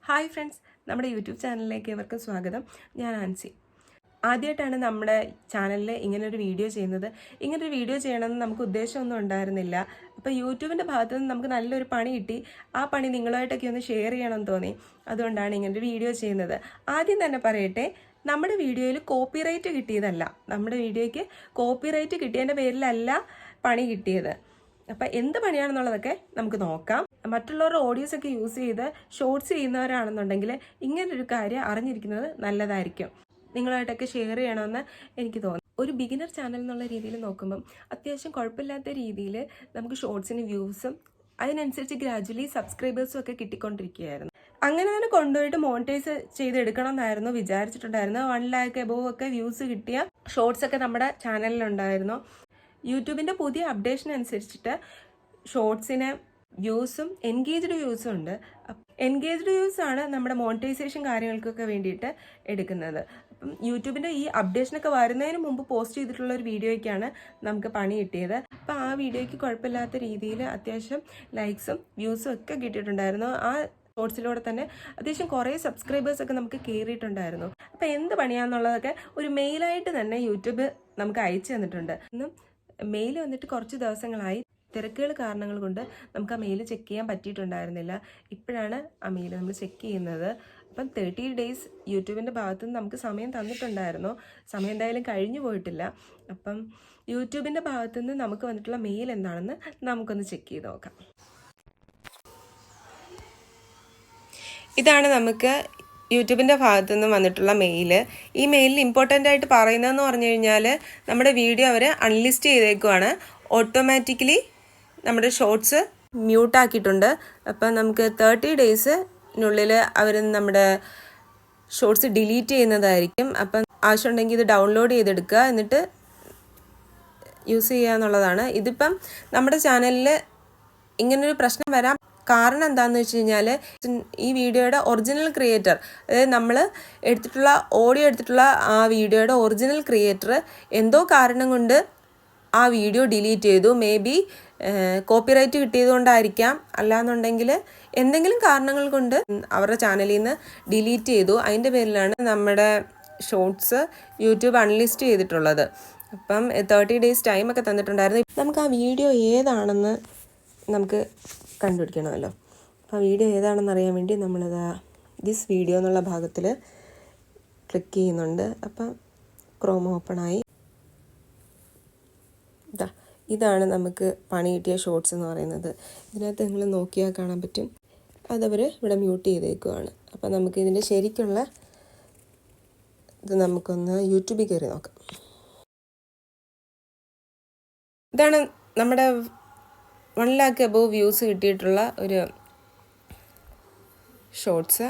Hi friends, നമ്മുടെ YouTube ചാനലിലേക്ക് ഇവർക്കും സ്വാഗതം. ഞാൻ ആൻസി. ആദ്യമായിട്ടാണ് നമ്മുടെ ചാനലിൽ ഇങ്ങനൊരു വീഡിയോ ചെയ്യുന്നത്. ഇങ്ങനൊരു വീഡിയോ ചെയ്യണമെന്ന് നമുക്ക് ഉദ്ദേശമൊന്നും ഉണ്ടായിരുന്നില്ല. അപ്പോൾ യൂട്യൂബിൻ്റെ ഭാഗത്തു നിന്ന് നമുക്ക് നല്ലൊരു പണി കിട്ടി. ആ പണി നിങ്ങളുമായിട്ടൊക്കെ ഒന്ന് ഷെയർ ചെയ്യണമെന്ന് തോന്നി. അതുകൊണ്ടാണ് ഇങ്ങനൊരു വീഡിയോ ചെയ്യുന്നത്. ആദ്യം തന്നെ പറയട്ടെ, നമ്മുടെ വീഡിയോയിൽ കോപ്പിറൈറ്റ് കിട്ടിയതല്ല. നമ്മുടെ വീഡിയോയ്ക്ക് കോപ്പിറൈറ്റ് കിട്ടിയതിൻ്റെ പേരിലല്ല പണി കിട്ടിയത്. അപ്പം എന്ത് പണിയാണെന്നുള്ളതൊക്കെ നമുക്ക് നോക്കാം. മറ്റുള്ളവരുടെ ഓഡിയോസ് ഒക്കെ യൂസ് ചെയ്ത് ഷോർട്സ് ചെയ്യുന്നവരാണെന്നുണ്ടെങ്കിൽ ഇങ്ങനൊരു കാര്യം അറിഞ്ഞിരിക്കുന്നത് നല്ലതായിരിക്കും. നിങ്ങളായിട്ടൊക്കെ ഷെയർ ചെയ്യണമെന്ന് എനിക്ക് തോന്നി. ഒരു ബിഗിനർ ചാനൽ എന്നുള്ള രീതിയിൽ നോക്കുമ്പം അത്യാവശ്യം കുഴപ്പമില്ലാത്ത രീതിയിൽ നമുക്ക് ഷോർട്സിന് വ്യൂസും അതിനനുസരിച്ച് ഗ്രാജുവലി സബ്സ്ക്രൈബേഴ്സും ഒക്കെ കിട്ടിക്കൊണ്ടിരിക്കുകയായിരുന്നു. അങ്ങനെ തന്നെ കൊണ്ടുപോയിട്ട് മോണിറ്റൈസ് ചെയ്തെടുക്കണം എന്നായിരുന്നു വിചാരിച്ചിട്ടുണ്ടായിരുന്നു. 1 lakh എബോവ് ഒക്കെ വ്യൂസ് കിട്ടിയ ഷോർട്സ് ഒക്കെ നമ്മുടെ ചാനലിലുണ്ടായിരുന്നു. യൂട്യൂബിൻ്റെ പുതിയ അപ്ഡേഷൻ അനുസരിച്ചിട്ട് ഷോർട്സിന് വ്യൂസും എൻഗേജ്ഡ് വ്യൂസും ഉണ്ട്. എൻഗേജ്ഡ് വ്യൂസ് ആണ് നമ്മുടെ മോണിറ്റൈസേഷൻ കാര്യങ്ങൾക്കൊക്കെ വേണ്ടിയിട്ട് എടുക്കുന്നത്. അപ്പം യൂട്യൂബിൻ്റെ ഈ അപ്ഡേഷനൊക്കെ വരുന്നതിന് മുമ്പ് പോസ്റ്റ് ചെയ്തിട്ടുള്ള ഒരു വീഡിയോയ്ക്കാണ് നമുക്ക് പണി കിട്ടിയത്. അപ്പം ആ വീഡിയോയ്ക്ക് കുഴപ്പമില്ലാത്ത രീതിയിൽ അത്യാവശ്യം ലൈക്സും വ്യൂസും ഒക്കെ കിട്ടിയിട്ടുണ്ടായിരുന്നു. ആ ഷോർട്സിലൂടെ തന്നെ അത്യാവശ്യം കുറേ സബ്സ്ക്രൈബേഴ്സൊക്കെ നമുക്ക് കയറിയിട്ടുണ്ടായിരുന്നു. അപ്പം എന്ത് പണിയാണെന്നുള്ളതൊക്കെ ഒരു മെയിലായിട്ട് തന്നെ യൂട്യൂബ് നമുക്ക് അയച്ചു തന്നിട്ടുണ്ട്. ഇന്നും മെയിൽ വന്നിട്ട് കുറച്ച് ദിവസങ്ങളായി. തിരക്കുകൾ കാരണങ്ങൾ കൊണ്ട് നമുക്ക് ആ മെയിൽ ചെക്ക് ചെയ്യാൻ പറ്റിയിട്ടുണ്ടായിരുന്നില്ല. ഇപ്പോഴാണ് ആ മെയിൽ നമ്മൾ ചെക്ക് ചെയ്യുന്നത്. അപ്പം 30 days യൂട്യൂബിൻ്റെ ഭാഗത്തു നിന്ന് നമുക്ക് സമയം തന്നിട്ടുണ്ടായിരുന്നു. സമയം എന്തായാലും കഴിഞ്ഞു പോയിട്ടില്ല. അപ്പം യൂട്യൂബിൻ്റെ ഭാഗത്തു നിന്ന് നമുക്ക് വന്നിട്ടുള്ള മെയിൽ എന്താണെന്ന് നമുക്കൊന്ന് ചെക്ക് ചെയ്ത് നോക്കാം. ഇതാണ് നമുക്ക് യൂട്യൂബിൻ്റെ ഭാഗത്തു നിന്ന് വന്നിട്ടുള്ള മെയിൽ. ഈ മെയിലിൽ ഇമ്പോർട്ടൻ്റ് ആയിട്ട് പറയുന്നതെന്ന് പറഞ്ഞു കഴിഞ്ഞാൽ നമ്മുടെ വീഡിയോ അവർ അൺലിസ്റ്റ് ചെയ്തേക്കുവാണ്. ഓട്ടോമാറ്റിക്കലി നമ്മുടെ ഷോർട്സ് മ്യൂട്ടാക്കിയിട്ടുണ്ട്. അപ്പം നമുക്ക് 30 daysനുള്ളിൽ അവർ നമ്മുടെ ഷോർട്സ് ഡിലീറ്റ് ചെയ്യുന്നതായിരിക്കും. അപ്പം ആവശ്യമുണ്ടെങ്കിൽ ഇത് ഡൗൺലോഡ് ചെയ്തെടുക്കുക, എന്നിട്ട് യൂസ് ചെയ്യുക എന്നുള്ളതാണ്. ഇതിപ്പം നമ്മുടെ ചാനലിൽ ഇങ്ങനൊരു പ്രശ്നം വരാൻ കാരണം എന്താണെന്ന് വെച്ച് കഴിഞ്ഞാൽ ഈ വീഡിയോയുടെ ഒറിജിനൽ ക്രിയേറ്റർ, അതായത് നമ്മൾ എടുത്തിട്ടുള്ള ഓഡിയോ എടുത്തിട്ടുള്ള ആ വീഡിയോയുടെ ഒറിജിനൽ ക്രിയേറ്റർ എന്തോ കാരണം കൊണ്ട് ആ വീഡിയോ ഡിലീറ്റ് ചെയ്തു. മേ ബി കോപ്പിറൈറ്റ് കിട്ടിയത് കൊണ്ടായിരിക്കാം, അല്ലാന്നുണ്ടെങ്കിൽ എന്തെങ്കിലും കാരണങ്ങൾ കൊണ്ട് അവരുടെ ചാനലിൽ നിന്ന് ഡിലീറ്റ് ചെയ്തു. അതിൻ്റെ പേരിലാണ് നമ്മുടെ ഷോർട്സ് യൂട്യൂബ് അൺലിസ്റ്റ് ചെയ്തിട്ടുള്ളത്. അപ്പം 30 days ടൈമൊക്കെ തന്നിട്ടുണ്ടായിരുന്നു. നമുക്ക് ആ വീഡിയോ ഏതാണെന്ന് നമുക്ക് കണ്ടുപിടിക്കണമല്ലോ. അപ്പോൾ വീഡിയോ ഏതാണെന്ന് അറിയാൻ വേണ്ടി നമ്മളിതാ ദിസ് വീഡിയോ എന്നുള്ള ഭാഗത്തിൽ ക്ലിക്ക് ചെയ്യുന്നുണ്ട്. അപ്പം ക്രോം ഓപ്പണായി. ഇതാണ് നമുക്ക് പണി കിട്ടിയ ഷോർട്സ് എന്ന് പറയുന്നത്. ഇതിനകത്ത് നിങ്ങൾ നോക്കിയാൽ കാണാൻ പറ്റും, അതവർ ഇവിടെ മ്യൂട്ട് ചെയ്തേക്കുവാണ്. അപ്പം നമുക്ക് ഇതിൻ്റെ ശരിക്കുള്ള ഇത് നമുക്കൊന്ന് യൂട്യൂബിൽ കയറി നോക്കാം. ഇതാണ് നമ്മുടെ 1 lakh എബോവ് വ്യൂസ് കിട്ടിയിട്ടുള്ള ഒരു ഷോർട്സ്.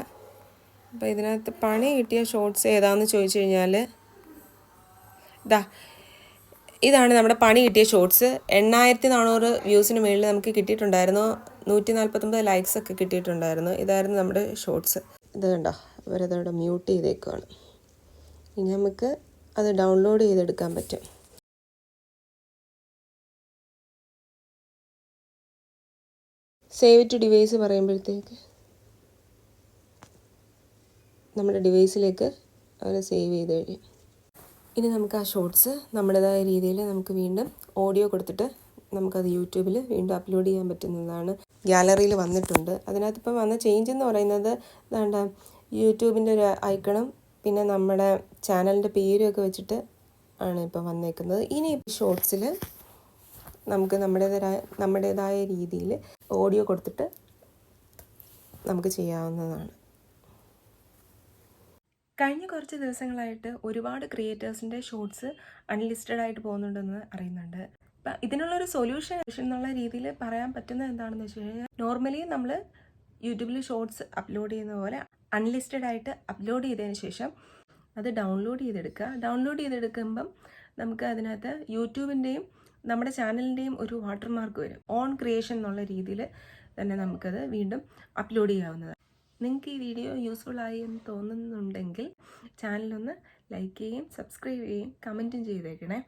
അപ്പോൾ ഇതിനകത്ത് പണി കിട്ടിയ ഷോർട്സ് ഏതാണെന്ന് ചോദിച്ചു കഴിഞ്ഞാൽ ഇതാണ് നമ്മുടെ പണി കിട്ടിയ ഷോർട്സ്. 8400 വ്യൂസിന് മുകളിൽ നമുക്ക് കിട്ടിയിട്ടുണ്ടായിരുന്നു. 149 ലൈക്സ് ഒക്കെ കിട്ടിയിട്ടുണ്ടായിരുന്നു. ഇതായിരുന്നു നമ്മുടെ ഷോർട്സ്. ഇത് കണ്ടോ, അവരതവിടെ മ്യൂട്ട് ചെയ്തേക്കുവാണ്. ഇനി നമുക്ക് അത് ഡൗൺലോഡ് ചെയ്തെടുക്കാൻ പറ്റും. സേവ് ടു ഡിവൈസ് പറയുമ്പോഴത്തേക്ക് നമ്മുടെ ഡിവൈസിലേക്ക് അവർ സേവ് ചെയ്ത് കഴിയും. ഇനി നമുക്ക് ആ ഷോർട്സ് നമ്മുടേതായ രീതിയിൽ നമുക്ക് വീണ്ടും ഓഡിയോ കൊടുത്തിട്ട് നമുക്കത് യൂട്യൂബിൽ വീണ്ടും അപ്ലോഡ് ചെയ്യാൻ പറ്റുന്നതാണ്. ഗാലറിയിൽ വന്നിട്ടുണ്ട്. അതിനകത്ത് ഇപ്പം വന്ന ചേഞ്ച് എന്ന് പറയുന്നത് വേണ്ട യൂട്യൂബിൻ്റെ ഒരു ഐക്കണും പിന്നെ നമ്മുടെ ചാനലിൻ്റെ പേരും ഒക്കെ വെച്ചിട്ട് ആണ് ഇപ്പം വന്നേക്കുന്നത്. ഇനി ഷോർട്സിൽ നമുക്ക് നമ്മുടേതായ രീതിയിൽ ഓഡിയോ കൊടുത്തിട്ട് നമുക്ക് ചെയ്യാവുന്നതാണ്. കഴിഞ്ഞ കുറച്ച് ദിവസങ്ങളായിട്ട് ഒരുപാട് ക്രിയേറ്റേഴ്സിൻ്റെ ഷോർട്സ് അൺലിസ്റ്റഡ് ആയിട്ട് പോകുന്നുണ്ടെന്ന് അറിയുന്നുണ്ട്. അപ്പം ഇതിനുള്ളൊരു സൊല്യൂഷൻ എന്നുള്ള രീതിയിൽ പറയാൻ പറ്റുന്നത് എന്താണെന്ന് വെച്ച് കഴിഞ്ഞാൽ, നോർമലി നമ്മൾ യൂട്യൂബിൽ ഷോർട്സ് അപ്ലോഡ് ചെയ്യുന്ന പോലെ അൺലിസ്റ്റഡ് ആയിട്ട് അപ്ലോഡ് ചെയ്തതിന് ശേഷം അത് ഡൗൺലോഡ് ചെയ്തെടുക്കുക. ഡൗൺലോഡ് ചെയ്തെടുക്കുമ്പം നമുക്ക് അതിനകത്ത് യൂട്യൂബിൻ്റെയും നമ്മുടെ ചാനലിൻ്റെയും ഒരു വാട്ടർമാർക്ക് വരും. ഓൺ ക്രിയേഷൻ എന്നുള്ള രീതിയിൽ തന്നെ നമുക്കത് വീണ്ടും അപ്ലോഡ് ചെയ്യാവുന്നതാണ്. നിങ്ങൾക്ക് ഈ വീഡിയോ യൂസ്ഫുൾ ആയി എന്ന് തോന്നുന്നുണ്ടെങ്കിൽ ചാനലൊന്ന് ലൈക്ക് ചെയ്യുകയും സബ്സ്ക്രൈബ് ചെയ്യുകയും കമൻറ്റും ചെയ്തേക്കണേ.